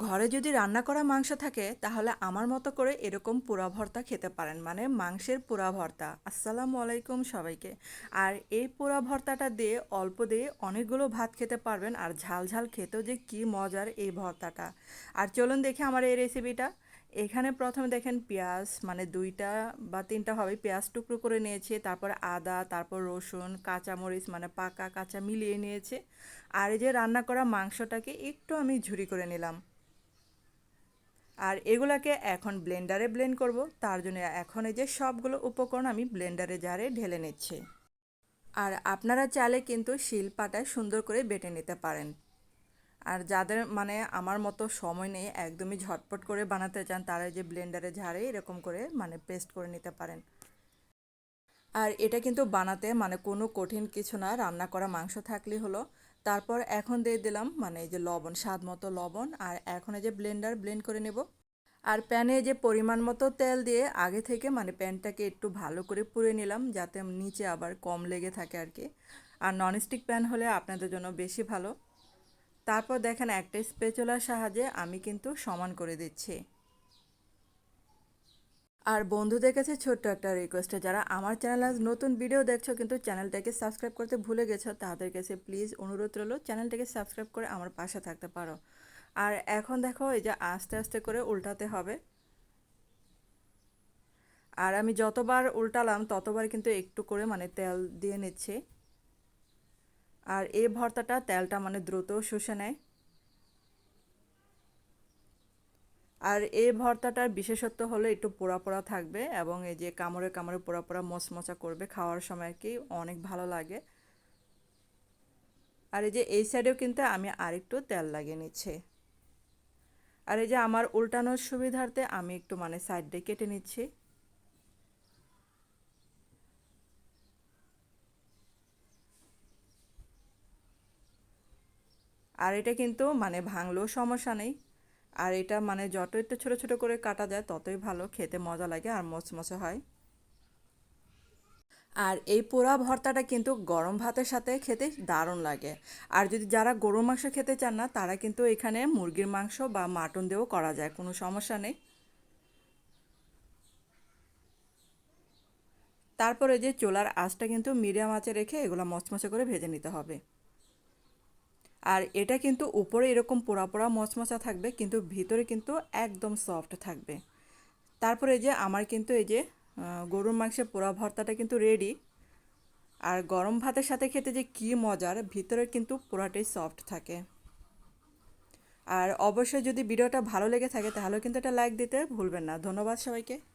ঘরে যদি রান্না করা মাংস থাকে তাহলে আমার মতো করে এরকম পোড়া ভর্তা খেতে পারেন, মানে মাংসের পোড়া ভর্তা। আসসালামু আলাইকুম সবাইকে। আর এই পোড়া ভর্তাটা দিয়ে অল্প দিয়ে অনেকগুলো ভাত খেতে পারবেন, আর ঝাল ঝাল খেতেও যে কি মজার এই ভর্তাটা। আর চলুন দেখে আমার এই রেসিপিটা। এখানে প্রথমে দেখেন পেঁয়াজ, মানে 2টা বা 3টা হবে, পেঁয়াজ টুকরো করে নিয়েছি, তারপর আদা, তারপর রসুন, কাঁচামরিচ মানে পাকা কাঁচা মিলিয়ে নিয়েছি। আর এই যে রান্না করা মাংসটাকে একটু আমি ঝুরি করে নিলাম। আর এগুলাকে এখন ব্লেন্ডারে ব্লেন্ড করব, তার জন্য এখন এই যে সবগুলো উপকরণ আমি ব্লেন্ডারে জারে ঢেলে নিচ্ছি। আর আপনারা চাইলে কিন্তু শিলপাটায় সুন্দর করে বেটে নিতে পারেন। আর যাদের মানে আমার মতো সময় নেই, একদমই ঝটপট করে বানাতে চান, তারা এই যে ব্লেন্ডারে ঝাড়ে এরকম করে মানে পেস্ট করে নিতে পারেন। আর এটা কিন্তু বানাতে মানে কোনো কঠিন কিছু না, রান্না করা মাংস থাকলেই হলো। তারপর এখন দিয়ে দিলাম মানে এই যে লবণ, স্বাদ মতো লবণ, আর এখন এই যে ব্লেন্ড করে নেব। আর প্যানে যে পরিমাণ মতো তেল দিয়ে আগে থেকে মানে প্যানটাকে একটু ভালো করে পুড়ে নিলাম, যাতে নিচে আবার কম লেগে থাকে আর কি। আর ননস্টিক প্যান হলে আপনাদের জন্য বেশি ভালো। তারপর দেখেন একটা স্প্যাচুলার সাহায্যে আমি কিন্তু সমান করে দিচ্ছি। আর বন্ধুদের কাছে ছোট্ট একটা রিকোয়েস্টে, যারা আমার চ্যানেল আজ নতুন ভিডিও দেখছো কিন্তু চ্যানেলটাকে সাবস্ক্রাইব করতে ভুলে গেছো, তাদের কাছে প্লিজ অনুরোধ রইল চ্যানেলটাকে সাবস্ক্রাইব করে আমার পাশে থাকতে পারো। আর এখন দেখো এই যে আস্তে আস্তে করে উল্টাতে হবে। আর আমি যতবার উল্টালাম ততবার কিন্তু একটু করে মানে তেল দিয়ে নিচ্ছি। আর এই ভর্তাটা তেলটা মানে দ্রুত শুষে নেয়। আর এই ভর্তাটার বিশেষত্ব হলো একটু পোড়া পোড়া থাকবে, এবং এই যে কামড়ে কামড়ে পোড়া পোড়া মচমচা করবে, খাওয়ার সময় কি অনেক ভালো লাগে। আর এই যে এই সাইডেও কিন্তু আমি আরেকটু তেল লাগিয়ে নিচ্ছি। আর এই যে আমার উল্টানোর সুবিধার্থে আমি একটু মানে সাইড দিয়ে কেটে নিচ্ছি। আর এটা কিন্তু মানে ভাঙলেও সমস্যা নেই। আর এটা মানে যত একটু ছোট ছোট করে কাটা যায় ততই ভালো, খেতে মজা লাগে আর মচমচে হয়। আর এই পোড়া ভর্তাটা কিন্তু গরম ভাতের সাথে খেতে দারুণ লাগে। আর যদি যারা গরুর মাংস খেতে চান না, তারা কিন্তু এখানে মুরগির মাংস বা মাটন দিয়েও করা যায়, কোনো সমস্যা নেই। তারপরে যে চুলার আঁচটা কিন্তু মিডিয়াম আঁচে রেখে এগুলো মচমচে করে ভেজে নিতে হবে। আর এটা কিন্তু উপরে এরকম পোড়া পোড়া মচমচা থাকবে, কিন্তু ভিতরে কিন্তু একদম সফট থাকবে। তারপরে যে আমার কিন্তু এই যে গরুর মাংসের পোড়া ভর্তাটা কিন্তু রেডি। আর গরম ভাতের সাথে খেতে যে কী মজার, ভিতরে কিন্তু পুরাটাই সফট থাকে। আর অবশ্যই যদি ভিডিওটা ভালো লেগে থাকে তাহলে কিন্তু এটা লাইক দিতে ভুলবেন না। ধন্যবাদ সবাইকে।